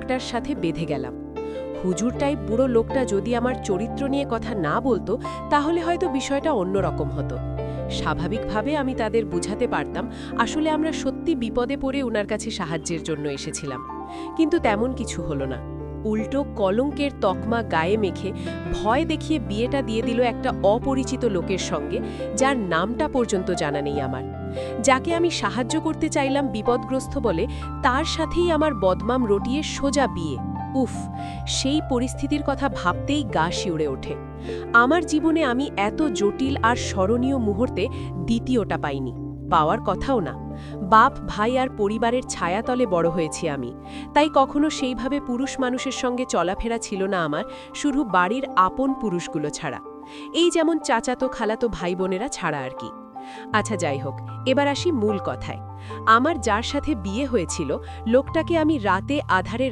লোকটার সাথে বেঁধে গেলাম। হুজুর টাইপ বুড়ো লোকটা যদি আমার চরিত্র নিয়ে কথা না বলতো তাহলে হয়তো বিষয়টা অন্যরকম হতো। স্বাভাবিকভাবে আমি তাদের বুঝাতে পারতাম আসলে আমরা সত্যি বিপদে পড়ে ওনার কাছে সাহায্যের জন্য এসেছিলাম। কিন্তু তেমন কিছু হলো না। উল্টো কলঙ্কের তকমা গায়ে মেখে ভয় দেখিয়ে বিয়েটা দিয়ে দিল একটা অপরিচিত লোকের সঙ্গে, যার নামটা পর্যন্ত জানা নেই আমার। যাকে আমি সাহায্য করতে চাইলাম বিপদগ্রস্ত বলে, তার সাথেই আমার বদমাম রটিয়ে সোজা বিয়ে। উফ, সেই পরিস্থিতির কথা ভাবতেই গা শিউরে ওঠে। আমার জীবনে আমি এত জটিল আর স্মরণীয় মুহূর্তে দ্বিতীয়টা পাইনি, পাওয়ার কথাও না। বাপ, ভাই আর পরিবারের ছায়াতলে বড় হয়েছি আমি, তাই কখনো সেইভাবে পুরুষ মানুষের সঙ্গে চলাফেরা ছিল না আমার, শুধু বাড়ির আপন পুরুষগুলো ছাড়া। এই যেমন চাচাতো খালাতো ভাই বোনেরা ছাড়া আর কি। আচ্ছা, যাই হোক, এবার আসি মূল কথায়। আমার যার সাথে বিয়ে হয়েছিল, লোকটাকে আমি রাতে আধারে